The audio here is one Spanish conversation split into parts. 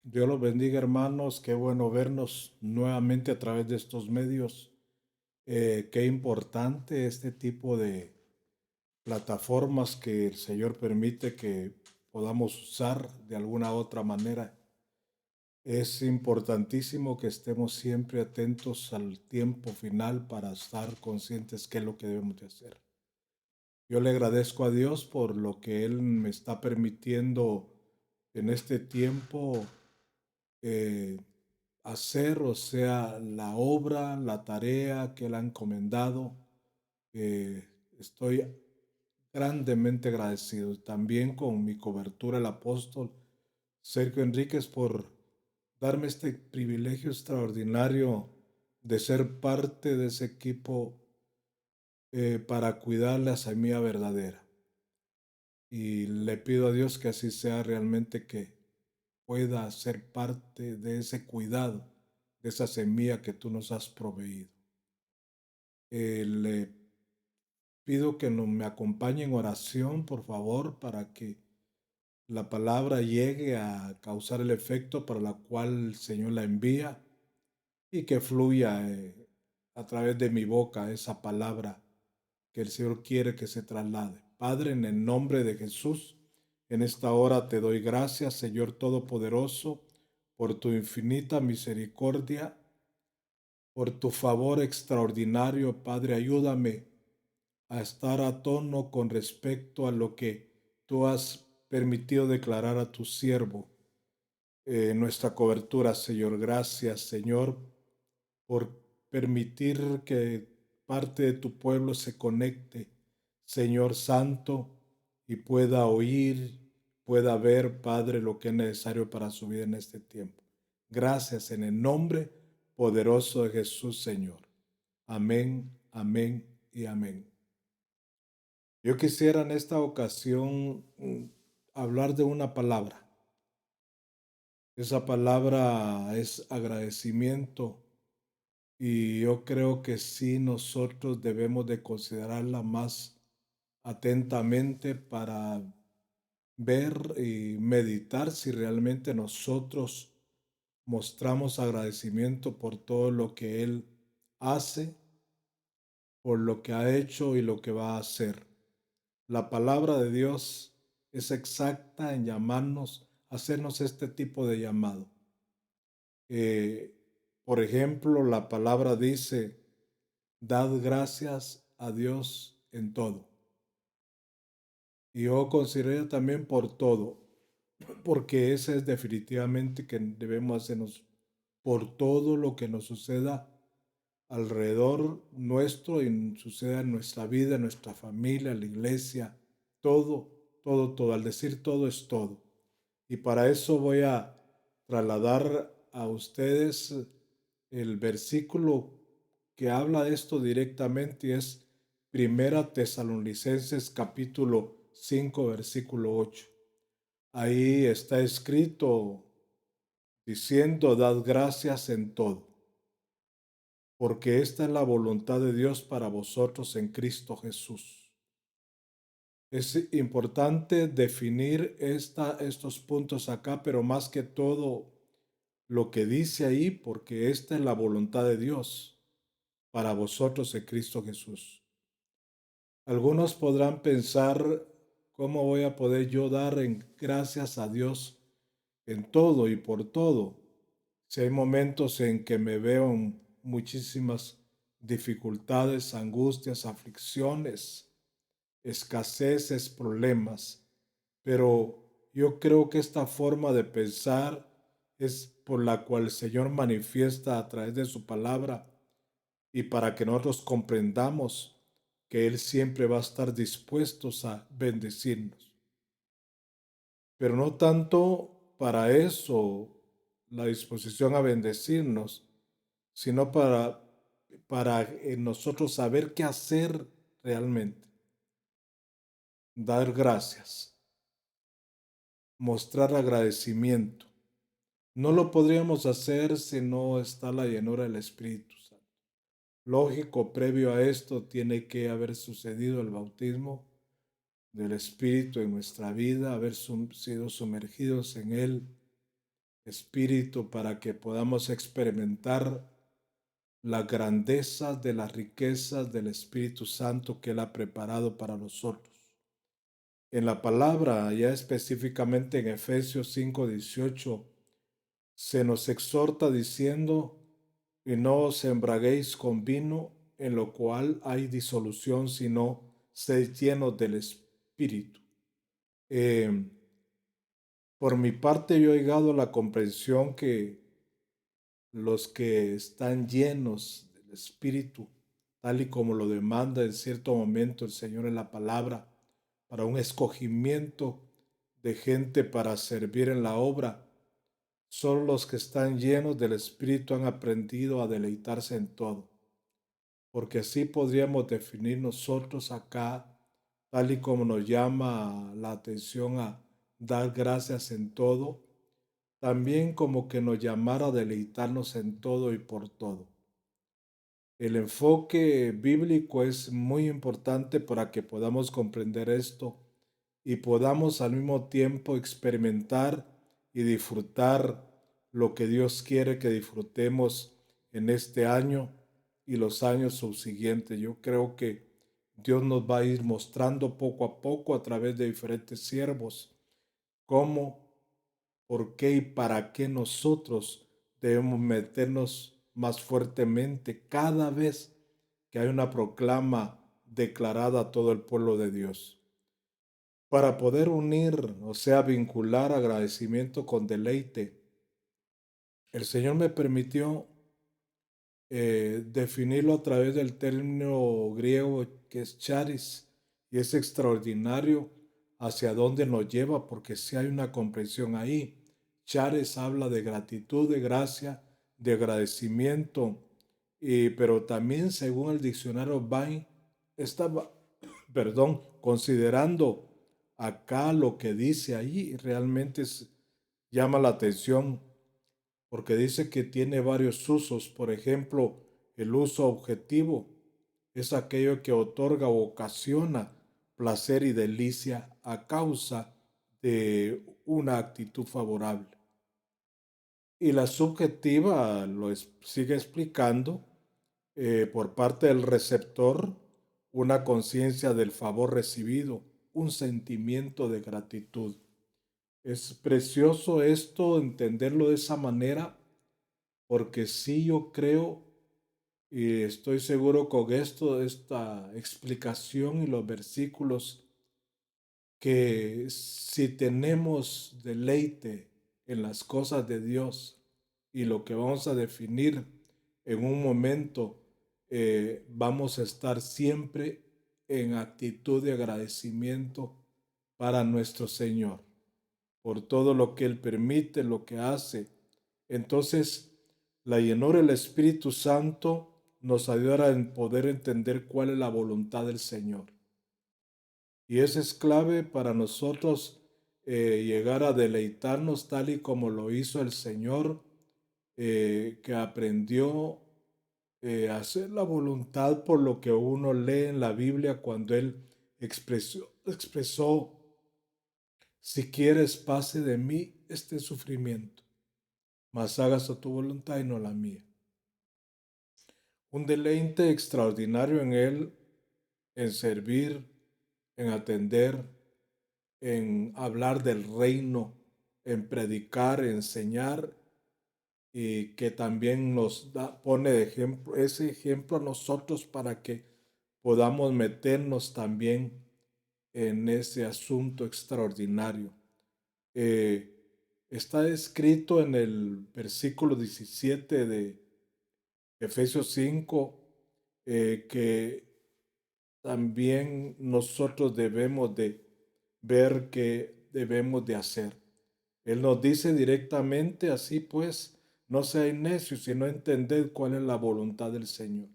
Dios los bendiga, hermanos. Qué bueno vernos nuevamente a través de estos medios. Qué importante este tipo de plataformas que el Señor permite que podamos usar de alguna otra manera. Es importantísimo que estemos siempre atentos al tiempo final para estar conscientes qué es lo que debemos de hacer. Yo le agradezco a Dios por lo que Él me está permitiendo en este tiempo eh, hacer, o sea, la obra, la tarea que Él ha encomendado. Estoy grandemente agradecido también con mi cobertura, el apóstol Sergio Enríquez, por darme este privilegio extraordinario de ser parte de ese equipo para cuidar la semilla verdadera. Y le pido a Dios que así sea realmente, que pueda ser parte de ese cuidado, de esa semilla que tú nos has proveído. Le pido que me acompañe en oración, por favor, para que la palabra llegue a causar el efecto para la cual el Señor la envía y que fluya a través de mi boca esa palabra que el Señor quiere que se traslade. Padre, en el nombre de Jesús, en esta hora te doy gracias, Señor Todopoderoso, por tu infinita misericordia, por tu favor extraordinario. Padre, ayúdame a estar a tono con respecto a lo que tú has permitido declarar a tu siervo. Nuestra cobertura, Señor. Gracias, Señor, por permitir que parte de tu pueblo se conecte, Señor Santo, y pueda oír, pueda ver, Padre, lo que es necesario para su vida en este tiempo. Gracias en el nombre poderoso de Jesús, Señor. Amén, amén y amén. Yo quisiera en esta ocasión hablar de una palabra. Esa palabra es agradecimiento. Y yo creo que sí, nosotros debemos de considerarla más atentamente para ver y meditar si realmente nosotros mostramos agradecimiento por todo lo que Él hace, por lo que ha hecho y lo que va a hacer. La palabra de Dios es exacta en llamarnos, hacernos este tipo de llamado. Eh, por ejemplo, la palabra dice: dad gracias a Dios en todo. Y yo considero también por todo, porque ese es definitivamente que debemos hacernos por todo lo que nos suceda alrededor nuestro y suceda en nuestra vida, en nuestra familia, en la iglesia, todo, todo, todo. Al decir todo es todo. Y para eso voy a trasladar a ustedes el versículo que habla de esto directamente, y es Primera Tesalonicenses capítulo 5 versículo 8. Ahí está escrito diciendo: dad gracias en todo, porque esta es la voluntad de Dios para vosotros en Cristo Jesús. Es importante definir estos puntos acá, pero más que todo lo que dice ahí, porque esta es la voluntad de Dios para vosotros en Cristo Jesús. Algunos podrán pensar: ¿cómo voy a poder yo dar gracias a Dios en todo y por todo? Si hay momentos en que me veo en muchísimas dificultades, angustias, aflicciones, escaseces, problemas. Pero yo creo que esta forma de pensar es por la cual el Señor manifiesta a través de su palabra, y para que nosotros comprendamos que Él siempre va a estar dispuesto a bendecirnos. Pero no tanto para eso, la disposición a bendecirnos, sino para nosotros saber qué hacer realmente. Dar gracias, mostrar agradecimiento. No lo podríamos hacer si no está la llenura del Espíritu Santo. Lógico, previo a esto tiene que haber sucedido el bautismo del Espíritu en nuestra vida, haber sido sumergidos en Él, Espíritu, para que podamos experimentar la grandeza de las riquezas del Espíritu Santo que Él ha preparado para nosotros. En la palabra, ya específicamente en Efesios 5:18, se nos exhorta diciendo: y no os embraguéis con vino, en lo cual hay disolución, sino sed llenos del Espíritu. Eh, por mi parte, yo he llegado a la comprensión que los que están llenos del Espíritu, tal y como lo demanda en cierto momento el Señor en la palabra, para un escogimiento de gente para servir en la obra, solo los que están llenos del Espíritu han aprendido a deleitarse en todo, porque así podríamos definir nosotros acá, tal y como nos llama la atención a dar gracias en todo, también como que nos llamara a deleitarnos en todo y por todo. El enfoque bíblico es muy importante para que podamos comprender esto y podamos al mismo tiempo experimentar y disfrutar lo que Dios quiere que disfrutemos en este año y los años subsiguientes. Yo creo que Dios nos va a ir mostrando poco a poco a través de diferentes siervos cómo, por qué y para qué nosotros debemos meternos más fuertemente cada vez que hay una proclama declarada a todo el pueblo de Dios. Para poder unir, o sea, vincular agradecimiento con deleite, el Señor me permitió definirlo a través del término griego que es charis, y es extraordinario hacia dónde nos lleva, porque si hay una comprensión ahí. Charis habla de gratitud, de gracia, de agradecimiento, pero también según el diccionario Bain, estaba, perdón, considerando acá lo que dice ahí, realmente llama la atención porque dice que tiene varios usos. Por ejemplo, el uso objetivo es aquello que otorga o ocasiona placer y delicia a causa de una actitud favorable. Y la subjetiva sigue explicando por parte del receptor una conciencia del favor recibido, un sentimiento de gratitud. Es precioso esto, entenderlo de esa manera, porque sí yo creo y estoy seguro con esta explicación y los versículos, que si tenemos deleite en las cosas de Dios y lo que vamos a definir en un momento, vamos a estar siempre en actitud de agradecimiento para nuestro Señor por todo lo que Él permite, lo que hace. Entonces, la llenura del Espíritu Santo nos ayudará en poder entender cuál es la voluntad del Señor. Y eso es clave para nosotros llegar a deleitarnos tal y como lo hizo el Señor, que aprendió a hacer la voluntad por lo que uno lee en la Biblia cuando Él expresó: si quieres, pase de mí este sufrimiento, mas hágase tu voluntad y no la mía. Un deleite extraordinario en Él, en servir, en atender, en hablar del reino, en predicar, enseñar, y que también pone de ejemplo, ese ejemplo a nosotros para que podamos meternos también en ese asunto extraordinario. Eh, Está escrito en el versículo 17 de Efesios 5, que también nosotros debemos de ver qué debemos de hacer. Él nos dice directamente: así pues, no seáis necios, sino entended cuál es la voluntad del Señor.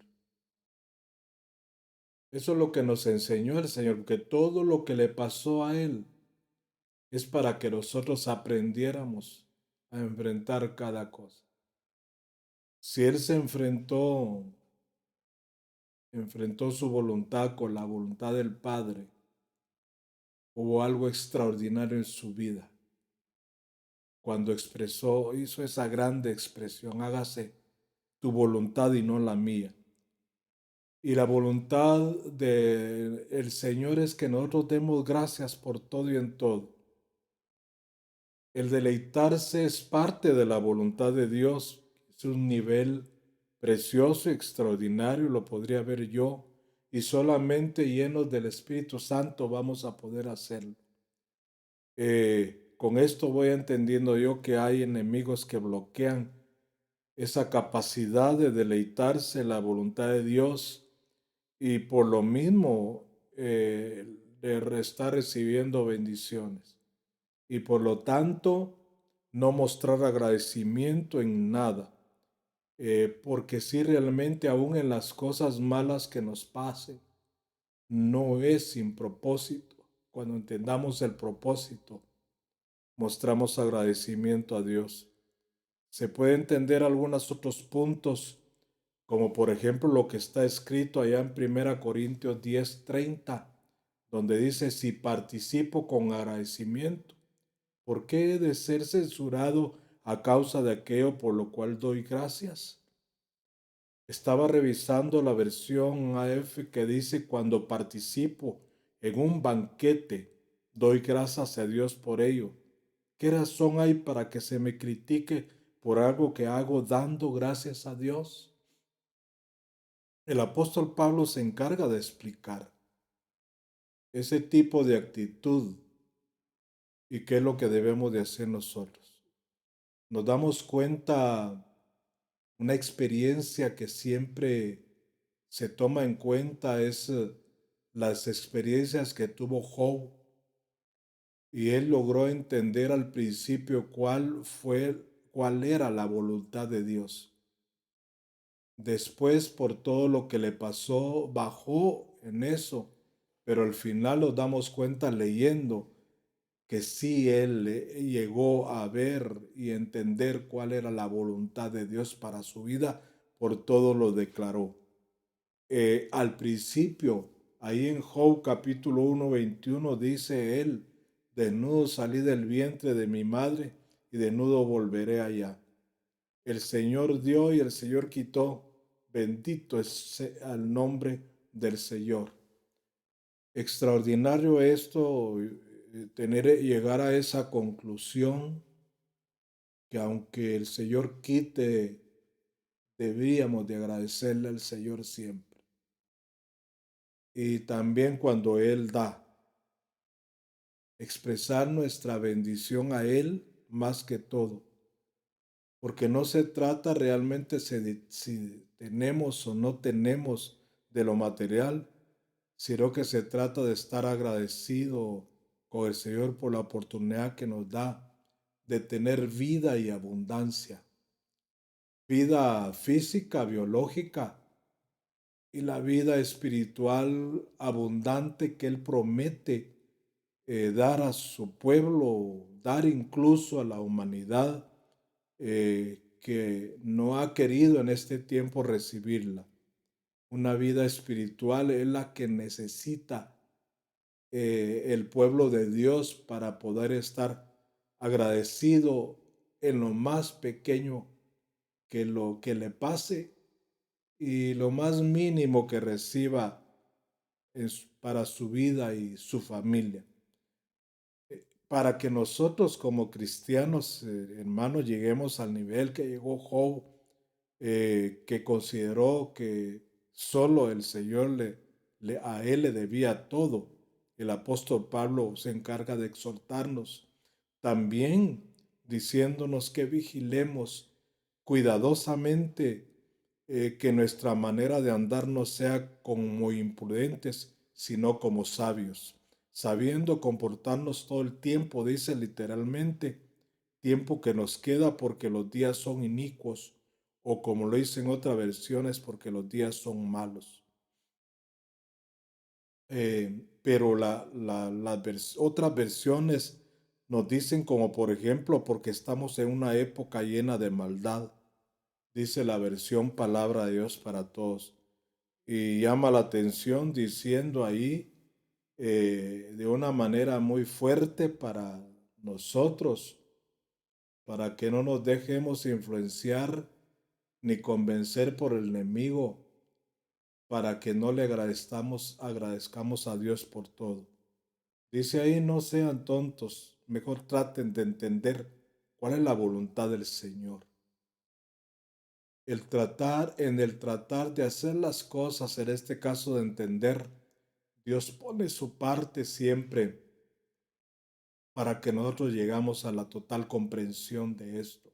Eso es lo que nos enseñó el Señor, que todo lo que le pasó a Él es para que nosotros aprendiéramos a enfrentar cada cosa. Si Él enfrentó su voluntad con la voluntad del Padre, hubo algo extraordinario en su vida. cuando hizo esa grande expresión: hágase tu voluntad y no la mía. Y la voluntad del Señor es que nosotros demos gracias por todo y en todo. El deleitarse es parte de la voluntad de Dios. Es un nivel precioso y extraordinario, lo podría ver yo, y solamente llenos del Espíritu Santo vamos a poder hacerlo. Con esto voy entendiendo yo que hay enemigos que bloquean esa capacidad de deleitarse en la voluntad de Dios, y por lo mismo de estar recibiendo bendiciones, y por lo tanto no mostrar agradecimiento en nada. Porque si realmente aún en las cosas malas que nos pasen, no es sin propósito. Cuando entendamos el propósito, mostramos agradecimiento a Dios. Se puede entender algunos otros puntos, como por ejemplo lo que está escrito allá en 1 Corintios 10:30, donde dice: si participo con agradecimiento, ¿por qué he de ser censurado a causa de aquello por lo cual doy gracias? Estaba revisando la versión AF que dice: cuando participo en un banquete, doy gracias a Dios por ello. ¿Qué razón hay para que se me critique por algo que hago dando gracias a Dios? El apóstol Pablo se encarga de explicar ese tipo de actitud y qué es lo que debemos de hacer nosotros. Nos damos cuenta, una experiencia que siempre se toma en cuenta es las experiencias que tuvo Job, y él logró entender al principio cuál era la voluntad de Dios. Después, por todo lo que le pasó, bajó en eso, pero al final nos damos cuenta leyendo que sí él llegó a ver y entender cuál era la voluntad de Dios para su vida, por todo lo declaró. Al principio, ahí en Job capítulo 1:21 dice él: desnudo salí del vientre de mi madre y desnudo volveré allá. El Señor dio y el Señor quitó. Bendito es el nombre del Señor. Extraordinario esto, llegar a esa conclusión, que aunque el Señor quite, debíamos de agradecerle al Señor siempre. Y también cuando Él da, expresar nuestra bendición a Él más que todo. Porque no se trata realmente si tenemos o no tenemos de lo material, sino que se trata de estar agradecido con el Señor por la oportunidad que nos da de tener vida y abundancia, vida física, biológica, y la vida espiritual abundante que Él promete dar a su pueblo, dar incluso a la humanidad que no ha querido en este tiempo recibirla. Una vida espiritual es la que necesita el pueblo de Dios para poder estar agradecido en lo más pequeño que lo que le pase, y lo más mínimo que reciba para su vida y su familia. Para que nosotros como cristianos, hermanos, lleguemos al nivel que llegó Job, que consideró que solo el Señor a él le debía todo. El apóstol Pablo se encarga de exhortarnos también, diciéndonos que vigilemos cuidadosamente, que nuestra manera de andar no sea como imprudentes, sino como sabios, sabiendo comportarnos todo el tiempo, dice literalmente, tiempo que nos queda porque los días son inicuos, o como lo dice en otras versiones, porque los días son malos. Pero otras versiones nos dicen, como por ejemplo, porque estamos en una época llena de maldad, dice la versión Palabra de Dios para Todos. Y llama la atención diciendo ahí, de una manera muy fuerte para nosotros, para que no nos dejemos influenciar ni convencer por el enemigo, para que no le agradezcamos a Dios por todo. Dice ahí, no sean tontos, mejor traten de entender cuál es la voluntad del Señor. En el tratar de hacer las cosas, en este caso de entender, Dios pone su parte siempre para que nosotros llegamos a la total comprensión de esto.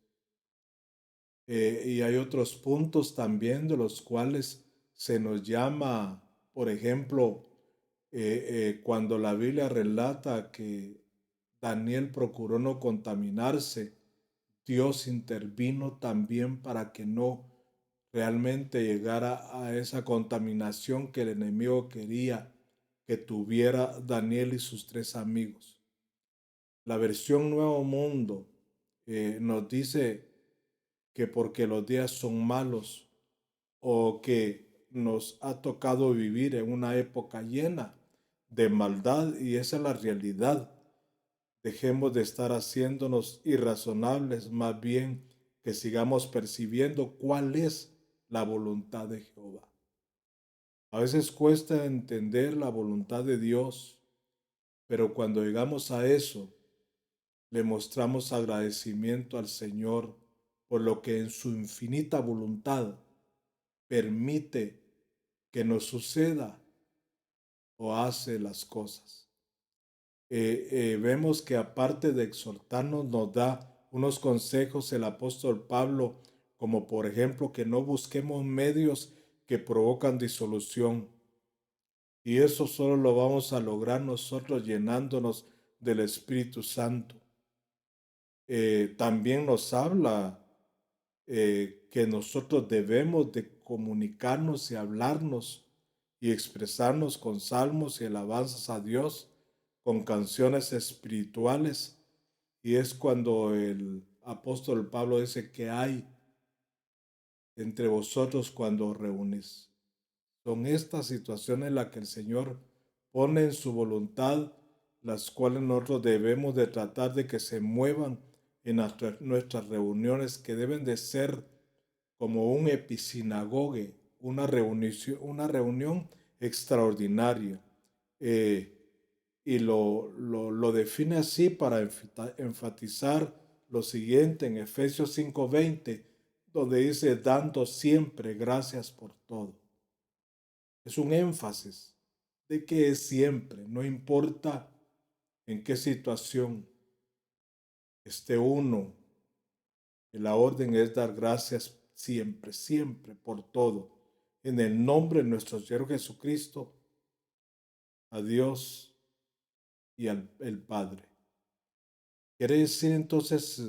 Y hay otros puntos también de los cuales se nos llama, por ejemplo, cuando la Biblia relata que Daniel procuró no contaminarse, Dios intervino también para que no realmente llegara a esa contaminación que el enemigo quería que tuviera Daniel y sus 3 amigos. La versión Nuevo Mundo nos dice que porque los días son malos o que nos ha tocado vivir en una época llena de maldad, y esa es la realidad. Dejemos de estar haciéndonos irrazonables, más bien que sigamos percibiendo cuál es la voluntad de Jehová. A veces cuesta entender la voluntad de Dios, pero cuando llegamos a eso, le mostramos agradecimiento al Señor por lo que en su infinita voluntad permite que nos suceda o hace las cosas. Vemos que aparte de exhortarnos, nos da unos consejos el apóstol Pablo, como por ejemplo que no busquemos medios que provocan disolución. Y eso solo lo vamos a lograr nosotros llenándonos del Espíritu Santo. También nos habla que nosotros debemos de comunicarnos y hablarnos y expresarnos con salmos y alabanzas a Dios, con canciones espirituales. Y es cuando el apóstol Pablo dice que hay entre vosotros cuando os reunís. Son estas situaciones las que el Señor pone en su voluntad, las cuales nosotros debemos de tratar de que se muevan en nuestras reuniones, que deben de ser como un episinagoge, una reunión extraordinaria. Y lo define así para enfatizar lo siguiente en Efesios 5:20, donde dice, dando siempre gracias por todo. Es un énfasis de que es siempre, no importa en qué situación esté uno, la orden es dar gracias siempre, siempre, por todo, en el nombre de nuestro Señor Jesucristo, a Dios y al el Padre. Quiere decir entonces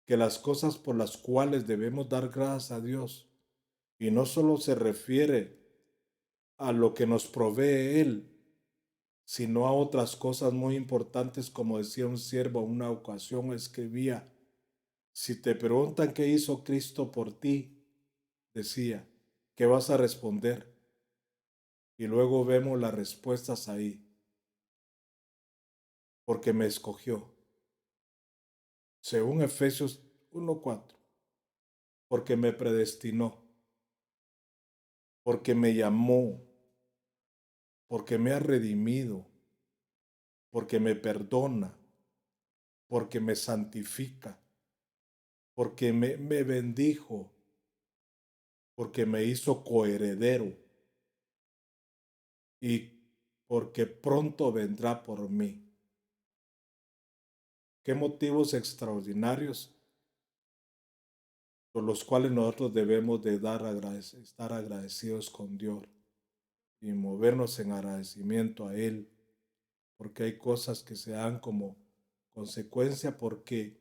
que las cosas por las cuales debemos dar gracias a Dios, y no solo se refiere a lo que nos provee Él, sino a otras cosas muy importantes, como decía un siervo en una ocasión, escribía, si te preguntan qué hizo Cristo por ti, decía, ¿qué vas a responder? Y luego vemos las respuestas ahí, porque me escogió, según Efesios 1:4, porque me predestinó, porque me llamó, porque me ha redimido, porque me perdona, porque me santifica, porque me bendijo, porque me hizo coheredero y porque pronto vendrá por mí. Qué motivos extraordinarios por los cuales nosotros debemos de estar agradecidos con Dios y movernos en agradecimiento a Él, porque hay cosas que se dan como consecuencia, porque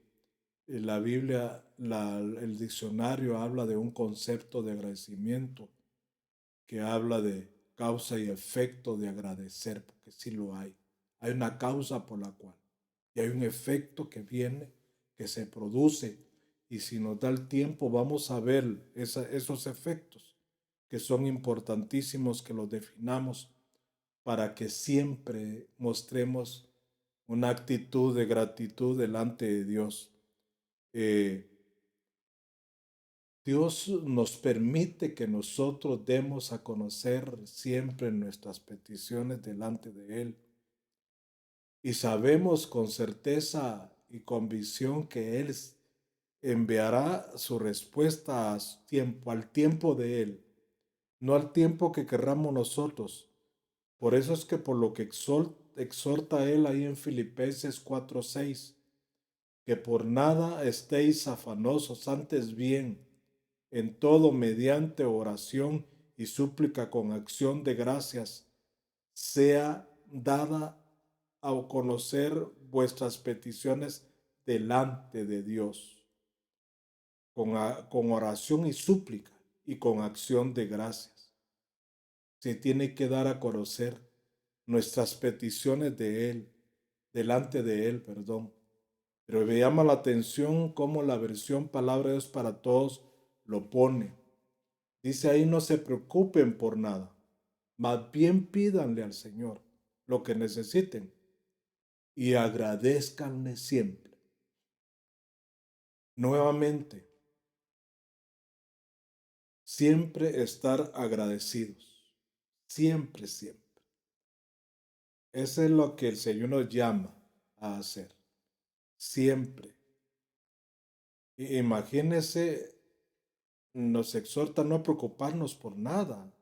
la Biblia, el diccionario habla de un concepto de agradecimiento que habla de causa y efecto de agradecer, porque sí lo hay. Hay una causa por la cual y hay un efecto que viene, que se produce, y si nos da el tiempo vamos a ver esos efectos que son importantísimos que los definamos para que siempre mostremos una actitud de gratitud delante de Dios. Eh, Dios nos permite que nosotros demos a conocer siempre nuestras peticiones delante de Él. Y sabemos con certeza y convicción que Él enviará su respuesta al tiempo de Él, no al tiempo que querramos nosotros. Por eso es que por lo que exhorta Él ahí en Filipenses 4:6, que por nada estéis afanosos, antes bien, en todo mediante oración y súplica con acción de gracias, sea dada a conocer vuestras peticiones delante de Dios, con oración y súplica y con acción de gracias. Se tiene que dar a conocer nuestras peticiones de Él, delante de Él, perdón. Pero me llama la atención cómo la versión Palabra de Dios para Todos lo pone. Dice ahí, no se preocupen por nada, más bien pídanle al Señor lo que necesiten y agradezcanle siempre. Nuevamente, siempre estar agradecidos. Siempre, siempre. Eso es lo que el Señor nos llama a hacer. Siempre. Imagínese, nos exhorta a no preocuparnos por nada.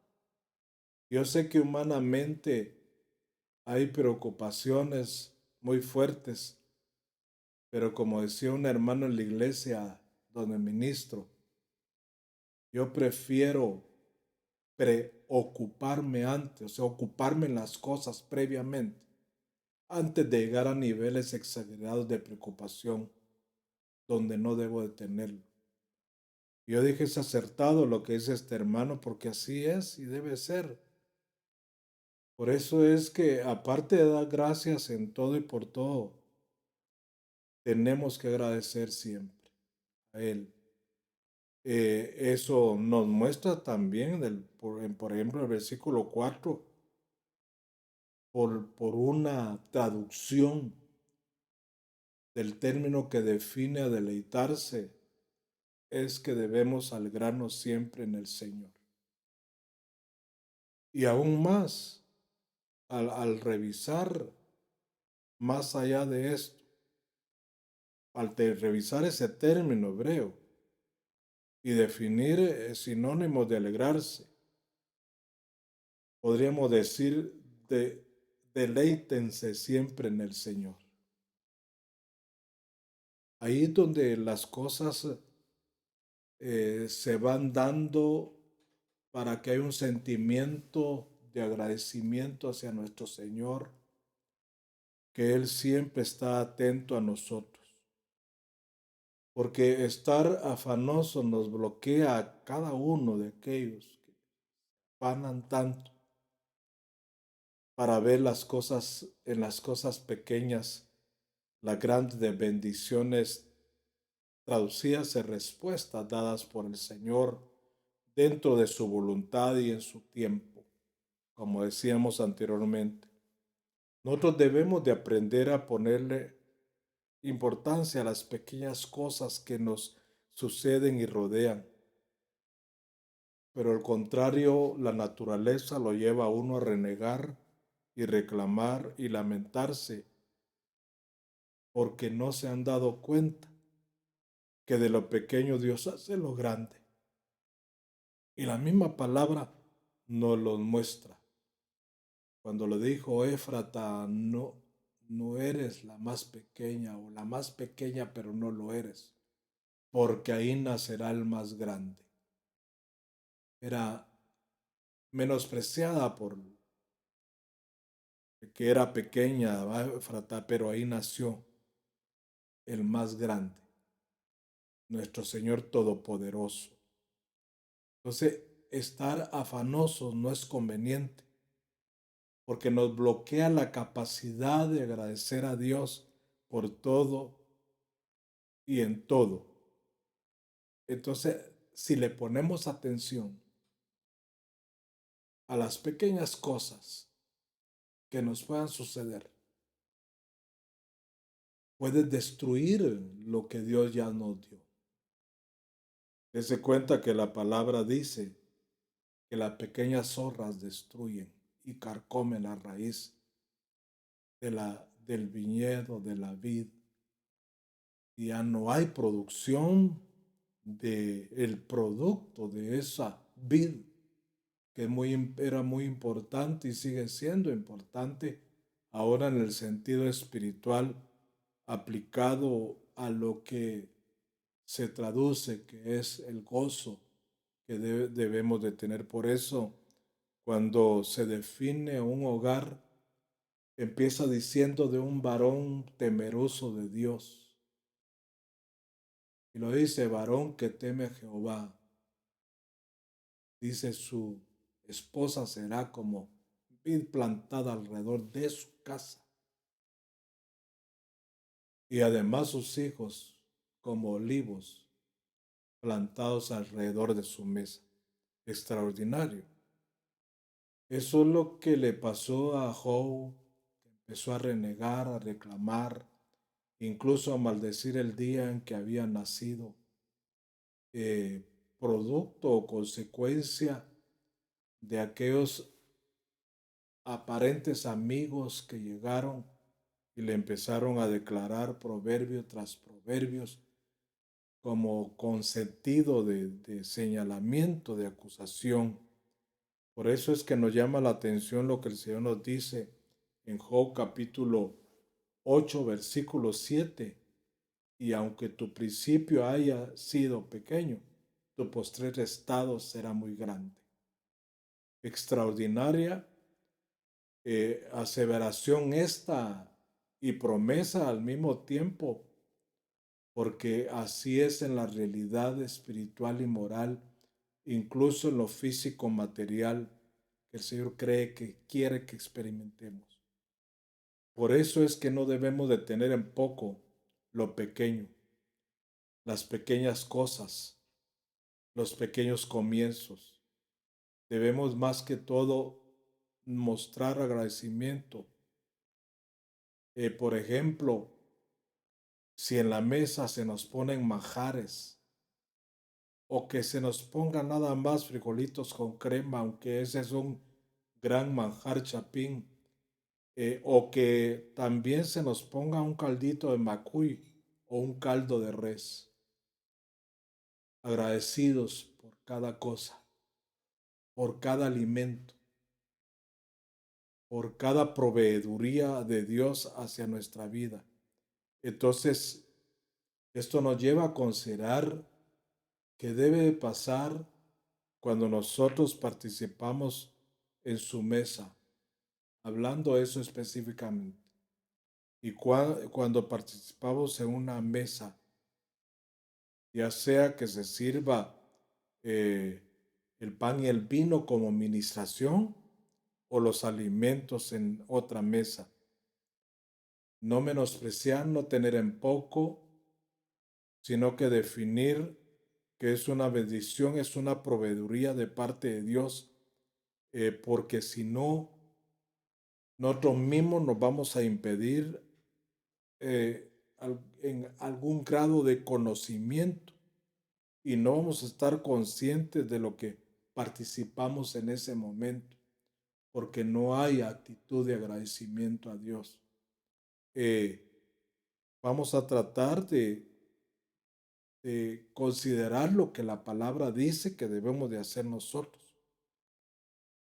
Yo sé que humanamente hay preocupaciones muy fuertes, pero como decía un hermano en la iglesia donde ministro, yo prefiero preocuparme antes, o sea, ocuparme en las cosas previamente, antes de llegar a niveles exagerados de preocupación donde no debo de tenerlo. Yo dije, es acertado lo que dice este hermano, porque así es y debe ser. Por eso es que, aparte de dar gracias en todo y por todo, tenemos que agradecer siempre a Él. Eso nos muestra también, por ejemplo, el versículo 4, por una traducción del término que define a deleitarse, es que debemos alegrarnos siempre en el Señor. Y aún más, al revisar más allá de esto, revisar ese término hebreo y definir sinónimos de alegrarse, podríamos decir deleítense siempre en el Señor. Ahí es donde las cosas se van dando para que haya un sentimiento de agradecimiento hacia nuestro Señor, que Él siempre está atento a nosotros. Porque estar afanoso nos bloquea a cada uno de aquellos que afanan tanto para ver las cosas, en las cosas pequeñas, las grandes bendiciones traducidas en respuestas dadas por el Señor dentro de su voluntad y en su tiempo, como decíamos anteriormente. Nosotros debemos de aprender a ponerle importancia a las pequeñas cosas que nos suceden y rodean. Pero al contrario, la naturaleza lo lleva a uno a renegar y reclamar y lamentarse porque no se han dado cuenta que de lo pequeño Dios hace lo grande. Y la misma palabra nos lo muestra. Cuando le dijo Éfrata, no, no eres la más pequeña o la más pequeña, pero no lo eres, porque ahí nacerá el más grande. Era menospreciada por que era pequeña, Éfrata, pero ahí nació el más grande, nuestro Señor Todopoderoso. Entonces, estar afanosos no es conveniente, porque nos bloquea la capacidad de agradecer a Dios por todo y en todo. Entonces, si le ponemos atención a las pequeñas cosas que nos puedan suceder, puede destruir lo que Dios ya nos dio. Dese cuenta que la palabra dice que las pequeñas zorras destruyen y carcomen la raíz del viñedo, de la vid, y ya no hay producción del producto de esa vid, que era muy importante y sigue siendo importante ahora en el sentido espiritual aplicado a lo que se traduce, que es el gozo que debemos de tener. Por eso, cuando se define un hogar, empieza diciendo de un varón temeroso de Dios. Y lo dice, varón que teme a Jehová. Dice, su esposa será como vid plantada alrededor de su casa. Y además sus hijos como olivos plantados alrededor de su mesa. Extraordinario. Eso es lo que le pasó a Job, que empezó a renegar, a reclamar, incluso a maldecir el día en que había nacido, eh, producto o consecuencia de aquellos aparentes amigos que llegaron y le empezaron a declarar proverbio tras proverbios como con sentido de señalamiento, de acusación. Por eso es que nos llama la atención lo que el Señor nos dice en Job capítulo 8, versículo 7. Y aunque tu principio haya sido pequeño, tu postrer estado será muy grande. Extraordinaria aseveración esta y promesa al mismo tiempo, porque así es en la realidad espiritual y moral, incluso en lo físico material que el Señor quiere que experimentemos. Por eso es que no debemos de tener en poco lo pequeño, las pequeñas cosas, los pequeños comienzos. Debemos más que todo mostrar agradecimiento. Por ejemplo, si en la mesa se nos ponen manjares o que se nos ponga nada más frijolitos con crema, aunque ese es un gran manjar chapín, o que también se nos ponga un caldito de macuy o un caldo de res. Agradecidos por cada cosa, por cada alimento, por cada proveeduría de Dios hacia nuestra vida. Entonces, esto nos lleva a considerar que debe pasar cuando nosotros participamos en su mesa, hablando eso específicamente. Y cuando participamos en una mesa, ya sea que se sirva eh, el pan y el vino como ministración o los alimentos en otra mesa. No menospreciar, no tener en poco, sino que definir que es una bendición, es una proveeduría de parte de Dios, porque si no, nosotros mismos nos vamos a impedir en algún grado de conocimiento y no vamos a estar conscientes de lo que participamos en ese momento, porque no hay actitud de agradecimiento a Dios. Eh, Vamos a tratar de considerar lo que la palabra dice que debemos de hacer nosotros.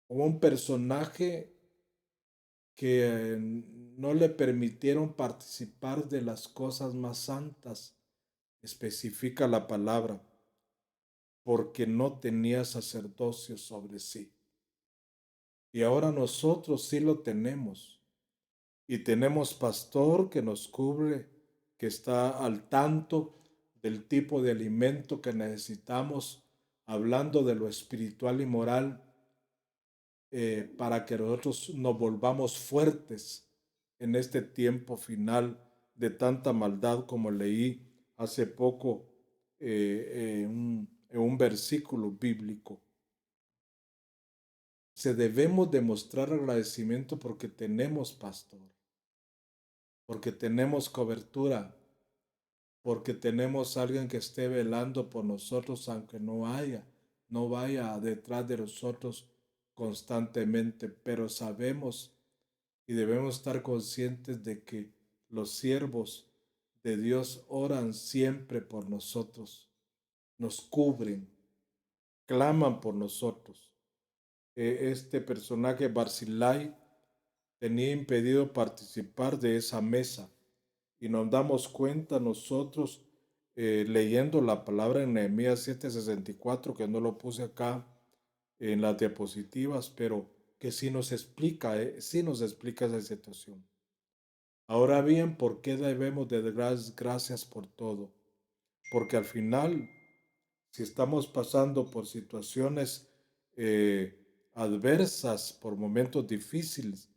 Como un personaje que no le permitieron participar de las cosas más santas, especifica la palabra, porque no tenía sacerdocio sobre sí. Y ahora nosotros sí lo tenemos. Y tenemos pastor que nos cubre, que está al tanto del tipo de alimento que necesitamos, hablando de lo espiritual y moral, para que nosotros nos volvamos fuertes en este tiempo final de tanta maldad, como leí hace poco en un versículo bíblico. Se debemos demostrar agradecimiento porque tenemos pastor. porque tenemos cobertura, porque tenemos alguien que esté velando por nosotros, aunque no vaya detrás de nosotros constantemente, pero sabemos y debemos estar conscientes de que los siervos de Dios oran siempre por nosotros, nos cubren, claman por nosotros. Este personaje Barzillai tenía impedido participar de esa mesa y nos damos cuenta nosotros leyendo la palabra en Nehemías 7:64, que no lo puse acá en las diapositivas, pero que sí nos explica esa situación. Ahora bien, ¿por qué debemos de dar gracias por todo? Porque al final, si estamos pasando por situaciones adversas, por momentos difíciles,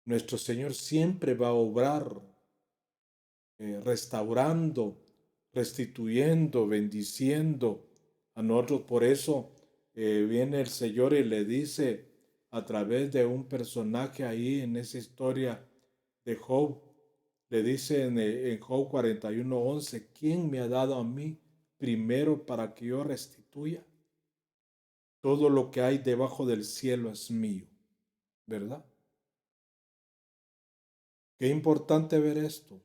nuestro Señor siempre va a obrar, restaurando, restituyendo, bendiciendo a nosotros. Por eso viene el Señor y le dice a través de un personaje ahí en esa historia de Job, le dice en Job 41:11, ¿quién me ha dado a mí primero para que yo restituya? Todo lo que hay debajo del cielo es mío, ¿verdad? Qué importante ver esto.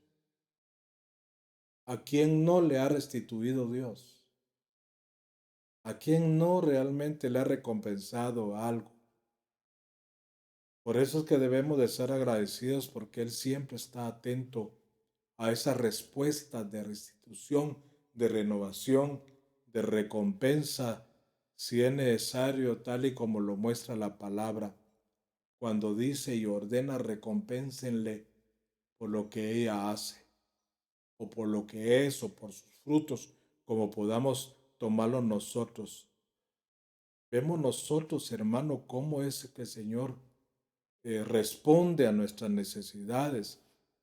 ¿A quién no le ha restituido Dios? ¿A quién no realmente le ha recompensado algo? Por eso es que debemos de ser agradecidos porque Él siempre está atento a esas respuestas de restitución, de renovación, de recompensa, si es necesario, tal y como lo muestra la palabra, cuando dice y ordena recompénsenle por lo que ella hace, o por lo que es, o por sus frutos, como podamos tomarlo nosotros. Vemos nosotros, hermano, cómo es que el Señor responde a nuestras necesidades.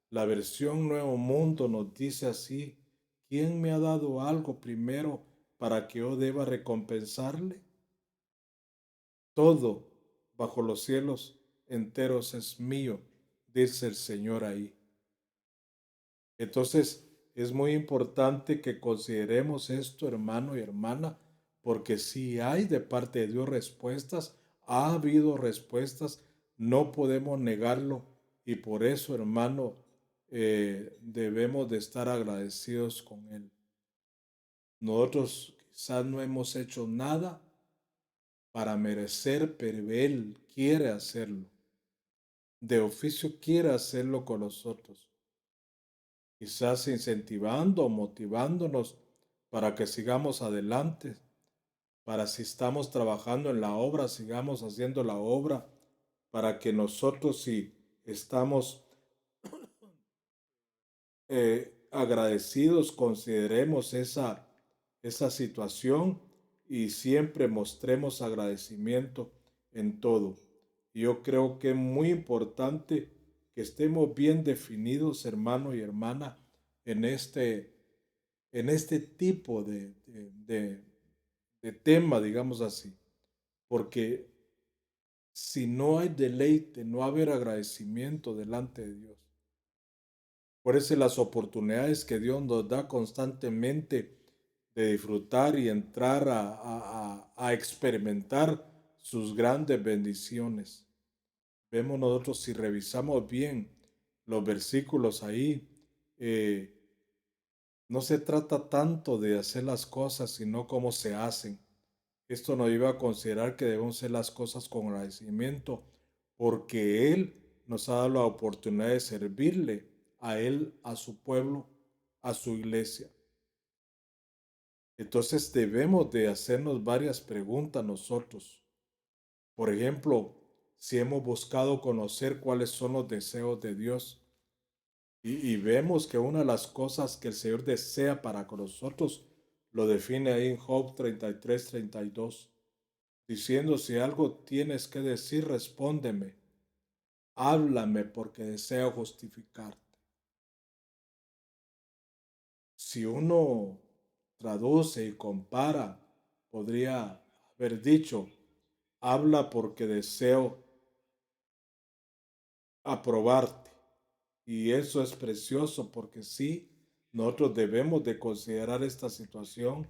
La versión Nuevo Mundo nos dice así: ¿quién me ha dado algo primero para que yo deba recompensarle? Todo bajo los cielos enteros es mío, dice el Señor ahí. Entonces, es muy importante que consideremos esto, hermano y hermana, porque si hay de parte de Dios respuestas, ha habido respuestas, no podemos negarlo y por eso, hermano, debemos de estar agradecidos con Él. Nosotros quizás no hemos hecho nada para merecer, pero Él quiere hacerlo. De oficio quiere hacerlo con nosotros. Quizás incentivando o motivándonos para que sigamos adelante, para si estamos trabajando en la obra, sigamos haciendo la obra, para que nosotros si estamos agradecidos, consideremos esa situación y siempre mostremos agradecimiento en todo. Yo creo que es muy importante que estemos bien definidos, hermano y hermana, en este tipo de tema, digamos así, porque si no hay deleite, no va a haber agradecimiento delante de Dios. Por eso las oportunidades que Dios nos da constantemente de disfrutar y entrar a experimentar sus grandes bendiciones. Vemos nosotros si revisamos bien los versículos ahí, eh, no se trata tanto de hacer las cosas, sino cómo se hacen. Esto nos lleva a considerar que debemos hacer las cosas con agradecimiento, porque Él nos ha dado la oportunidad de servirle a Él, a su pueblo, a su iglesia. Entonces debemos de hacernos varias preguntas nosotros. Por ejemplo, si hemos buscado conocer cuáles son los deseos de Dios y vemos que una de las cosas que el Señor desea para con nosotros lo define ahí en Job 33:32, diciendo: si algo tienes que decir, respóndeme, háblame porque deseo justificarte. Si uno traduce y compara, podría haber dicho: habla porque deseo aprobarte Y eso es precioso porque sí, nosotros debemos de considerar esta situación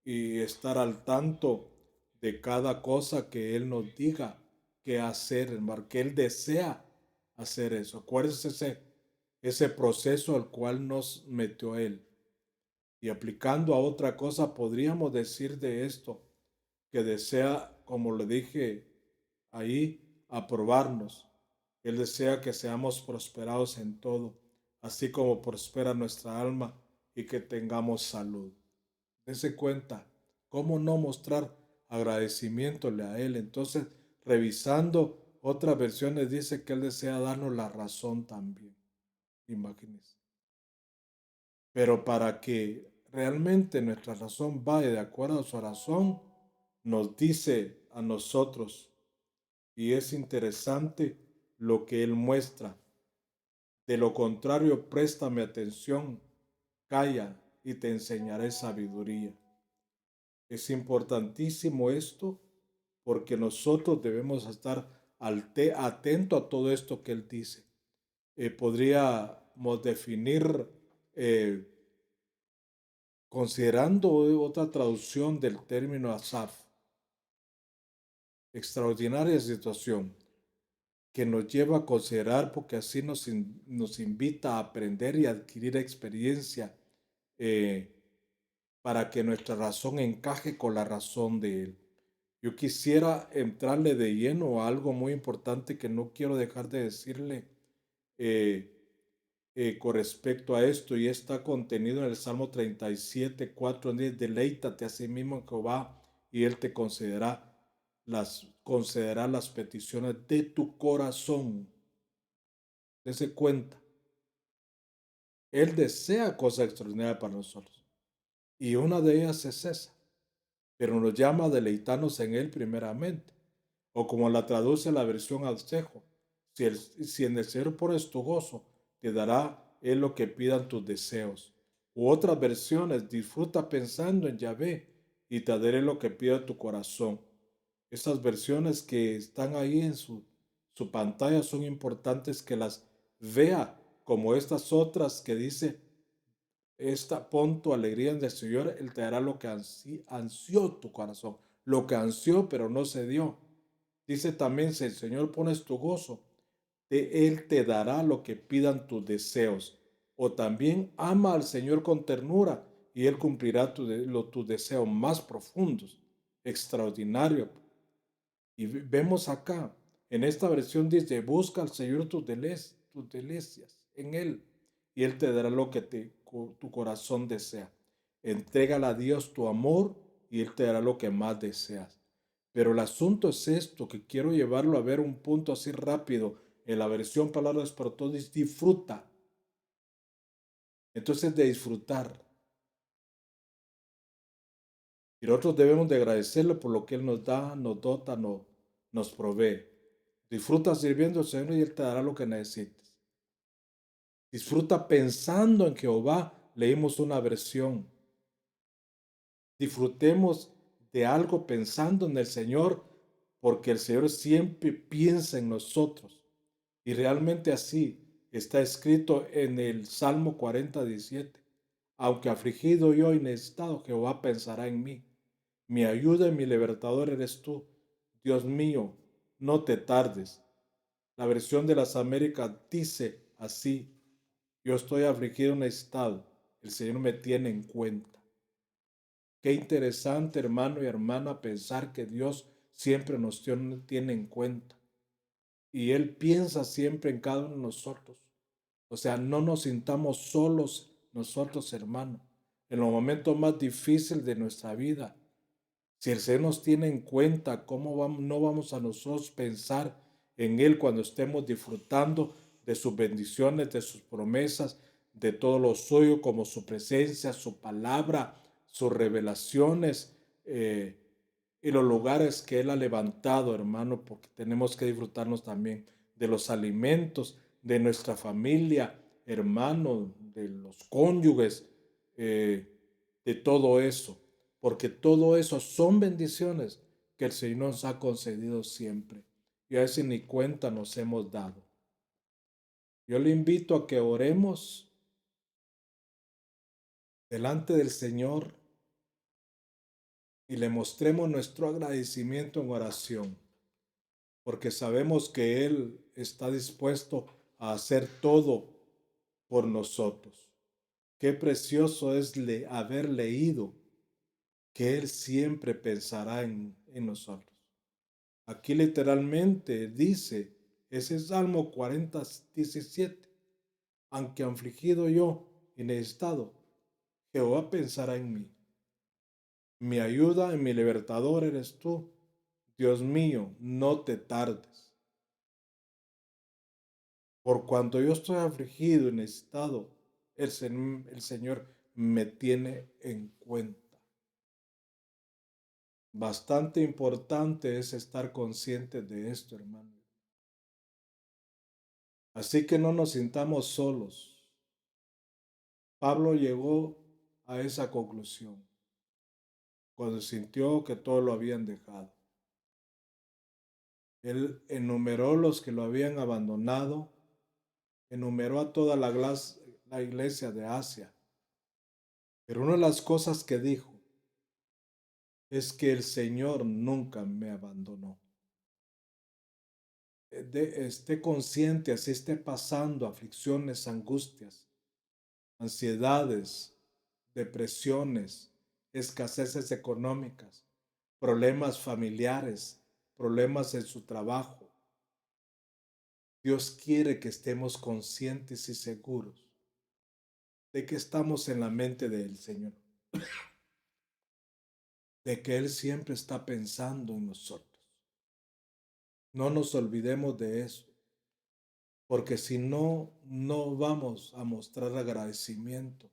y estar al tanto de cada cosa que Él nos diga que hacer, hermano, que Él desea hacer eso. ¿Cuál es ese proceso al cual nos metió Él? Y aplicando a otra cosa, podríamos decir de esto, que desea, como le dije ahí, aprobarnos. Él desea que seamos prosperados en todo, así como prospera nuestra alma y que tengamos salud. Dese cuenta, ¿cómo no mostrar agradecimiento a Él? Entonces, revisando otras versiones, dice que Él desea darnos la razón también. Imagínense. Pero para que realmente nuestra razón vaya de acuerdo a su razón, nos dice a nosotros, y es interesante lo que Él muestra. De lo contrario, préstame atención, calla y te enseñaré sabiduría. Es importantísimo esto porque nosotros debemos estar atento a todo esto que Él dice. Podríamos definir, eh, considerando otra traducción del término asaf, extraordinaria situación, que nos lleva a considerar porque así nos invita a aprender y adquirir experiencia eh, para que nuestra razón encaje con la razón de Él. Yo quisiera entrarle de lleno a algo muy importante que no quiero dejar de decirle eh, con respecto a esto, y está contenido en el Salmo 37, 4, deleítate a sí mismo en Jehová y Él te concederá las peticiones de tu corazón. Dese cuenta, Él desea cosas extraordinarias para nosotros, y una de ellas es esa, pero nos llama a deleitarnos en Él primeramente, o como la traduce la versión Alcejo, si en el Señor pones tu gozo, te dará Él lo que pidan tus deseos. U otras versiones, disfruta pensando en Yahvé y te daré lo que pida tu corazón. Esas versiones que están ahí en su pantalla son importantes que las vea, como estas otras que dice, pon tu alegría en el Señor, Él te dará lo que ansió tu corazón, lo que ansió pero no se dio. Dice también, si el Señor pones tu gozo, Él te dará lo que pidan tus deseos. O también ama al Señor con ternura y Él cumplirá tus deseos más profundos. Extraordinario. Y vemos acá, en esta versión dice, busca al Señor tus delicias en Él, y Él te dará lo que tu corazón desea. Entrégale a Dios tu amor y Él te dará lo que más deseas. Pero el asunto es esto, que quiero llevarlo a ver un punto así rápido. En la versión Palabras para Todos, disfruta. Entonces, de disfrutar. Y nosotros debemos de agradecerle por lo que Él nos da, nos dota, nos provee. Disfruta sirviendo al Señor y Él te dará lo que necesites. Disfruta pensando en Jehová. Leímos una versión. Disfrutemos de algo pensando en el Señor, porque el Señor siempre piensa en nosotros. Y realmente así está escrito en el Salmo 40:17. Aunque afligido yo y necesitado, Jehová pensará en mí. Mi ayuda y mi libertador eres tú. Dios mío, no te tardes. La versión de las Américas dice así: yo estoy afligido y necesitado. El Señor me tiene en cuenta. Qué interesante, hermano y hermana, pensar que Dios siempre nos tiene en cuenta. Y Él piensa siempre en cada uno de nosotros. O sea, no nos sintamos solos nosotros, hermano, en los momentos más difíciles de nuestra vida. Si el Señor nos tiene en cuenta, ¿cómo no vamos a nosotros pensar en Él cuando estemos disfrutando de sus bendiciones, de sus promesas, de todo lo suyo, como su presencia, su palabra, sus revelaciones y los lugares que Él ha levantado, hermano? Porque tenemos que disfrutarnos también de los alimentos, de nuestra familia, hermano, de los cónyuges, de todo eso, porque todo eso son bendiciones que el Señor nos ha concedido siempre, y a veces ni cuenta nos hemos dado. Yo le invito a que oremos delante del Señor y le mostremos nuestro agradecimiento en oración, porque sabemos que Él está dispuesto a hacer todo por nosotros. Qué precioso es haber leído que Él siempre pensará en nosotros. Aquí literalmente dice, ese Salmo 40:17, aunque afligido yo y necesitado, Jehová pensará en mí. Mi ayuda y mi libertador eres tú. Dios mío, no te tardes. Por cuanto yo estoy afligido y necesitado, el Señor me tiene en cuenta. Bastante importante es estar consciente de esto, hermano. Así que no nos sintamos solos. Pablo llegó a esa conclusión cuando sintió que todos lo habían dejado. Él enumeró los que lo habían abandonado, enumeró a toda la iglesia de Asia. Pero una de las cosas que dijo es que el Señor nunca me abandonó. Esté consciente, así esté pasando aflicciones, angustias, ansiedades, depresiones, escaseces económicas, problemas familiares, problemas en su trabajo. Dios quiere que estemos conscientes y seguros de que estamos en la mente del Señor, de que Él siempre está pensando en nosotros. No nos olvidemos de eso, porque si no, no vamos a mostrar agradecimiento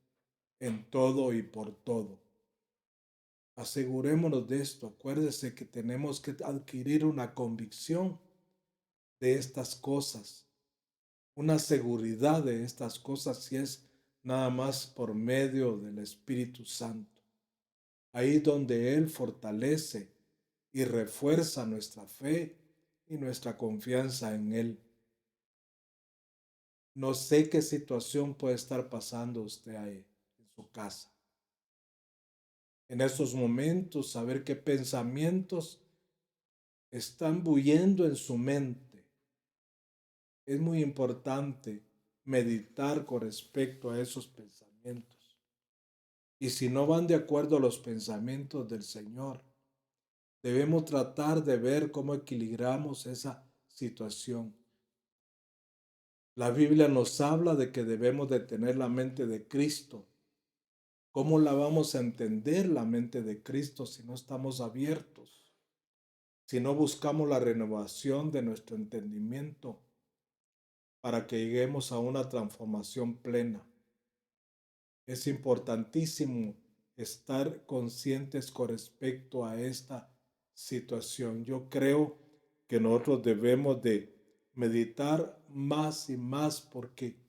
en todo y por todo. Asegurémonos de esto. Acuérdese que tenemos que adquirir una convicción de estas cosas, una seguridad de estas cosas, si es nada más por medio del Espíritu Santo. Ahí donde Él fortalece y refuerza nuestra fe y nuestra confianza en Él. No sé qué situación puede estar pasando usted ahí en su casa. En estos momentos, saber qué pensamientos están bulliendo en su mente. Es muy importante meditar con respecto a esos pensamientos. Y si no van de acuerdo a los pensamientos del Señor, debemos tratar de ver cómo equilibramos esa situación. La Biblia nos habla de que debemos de tener la mente de Cristo. ¿Cómo la vamos a entender la mente de Cristo si no estamos abiertos? Si no buscamos la renovación de nuestro entendimiento para que lleguemos a una transformación plena. Es importantísimo estar conscientes con respecto a esta situación. Yo creo que nosotros debemos de meditar más y más porque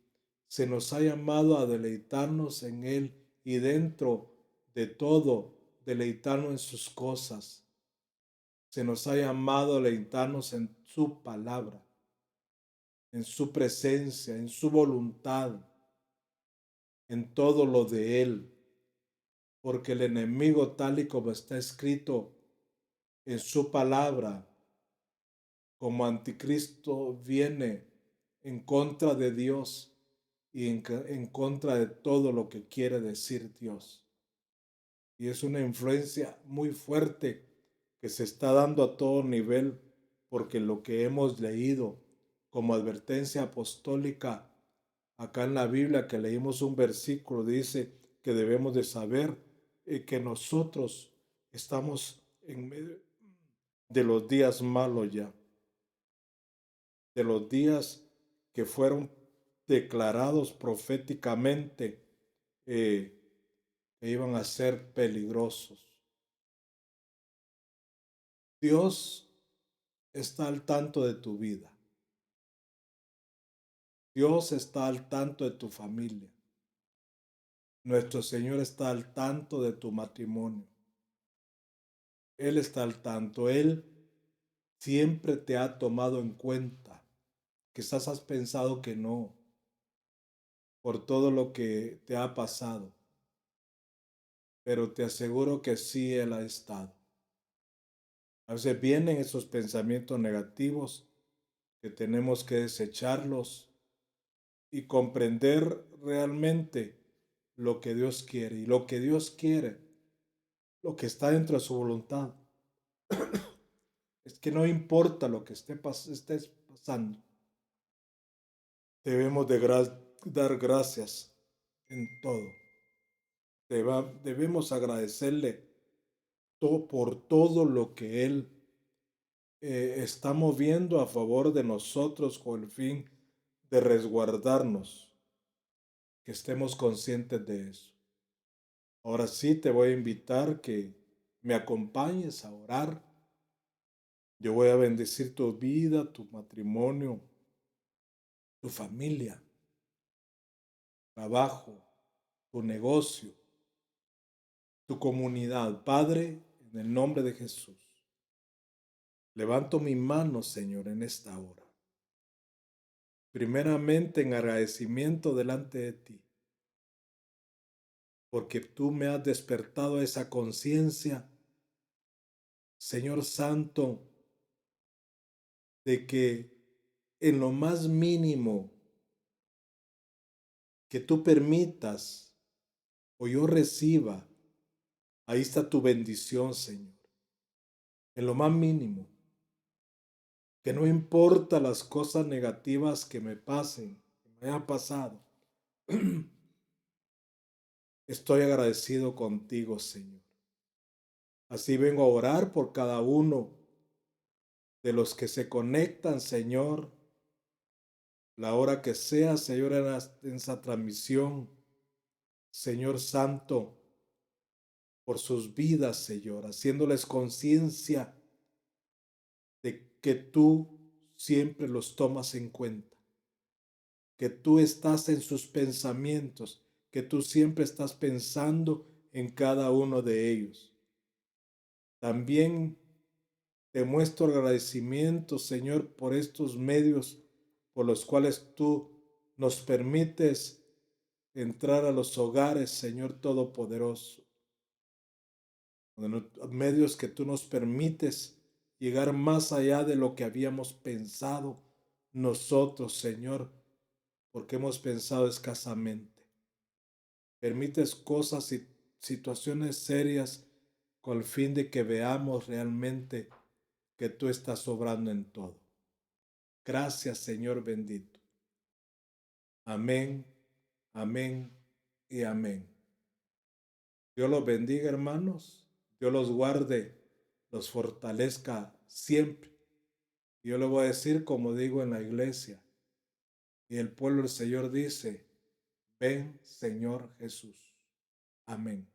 se nos ha llamado a deleitarnos en Él y dentro de todo deleitarnos en sus cosas. Se nos ha llamado a deleitarnos en su palabra, en su presencia, en su voluntad, en todo lo de Él. Porque el enemigo, tal y como está escrito en su palabra, como anticristo, viene en contra de Dios y en contra de todo lo que quiere decir Dios. Y es una influencia muy fuerte que se está dando a todo nivel, porque lo que hemos leído como advertencia apostólica acá en la Biblia, que leímos un versículo, dice que debemos de saber que nosotros estamos en medio de los días malos ya, de los días que fueron declarados proféticamente que iban a ser peligrosos. Dios está al tanto de tu vida. Dios está al tanto de tu familia. Nuestro Señor está al tanto de tu matrimonio. Él está al tanto. Él siempre te ha tomado en cuenta. Quizás has pensado que no. por todo lo que te ha pasado, pero te aseguro que sí Él ha estado. A veces vienen esos pensamientos negativos que tenemos que desecharlos y comprender realmente lo que Dios quiere. Y lo que Dios quiere, lo que está dentro de su voluntad, es que no importa lo que estés pasando, debemos de dar gracias en todo. Debemos agradecerle por todo lo que Él está moviendo a favor de nosotros con el fin de resguardarnos, que estemos conscientes de eso. Ahora sí te voy a invitar que me acompañes a orar. Yo voy a bendecir tu vida, tu matrimonio, tu familia, trabajo, tu negocio, tu comunidad. Padre, en el nombre de Jesús, levanto mi mano, Señor, en esta hora. Primeramente en agradecimiento delante de ti, porque tú me has despertado a esa conciencia, Señor Santo, de que en lo más mínimo que tú permitas o yo reciba, ahí está tu bendición, Señor. En lo más mínimo, que no importa las cosas negativas que me pasen, que me hayan pasado, estoy agradecido contigo, Señor. Así vengo a orar por cada uno de los que se conectan, Señor, la hora que sea, Señor, en esa transmisión, Señor Santo, por sus vidas, Señor, haciéndoles conciencia de que tú siempre los tomas en cuenta, que tú estás en sus pensamientos, que tú siempre estás pensando en cada uno de ellos. También te muestro agradecimiento, Señor, por estos medios por los cuales tú nos permites entrar a los hogares, Señor Todopoderoso. Medios que tú nos permites llegar más allá de lo que habíamos pensado nosotros, Señor, porque hemos pensado escasamente. Permites cosas y situaciones serias con el fin de que veamos realmente que tú estás obrando en todo. Gracias, Señor bendito. Amén, amén y amén. Dios los bendiga, hermanos. Dios los guarde, los fortalezca siempre. Yo le voy a decir como digo en la iglesia. Y el pueblo del Señor dice, ven, Señor Jesús. Amén.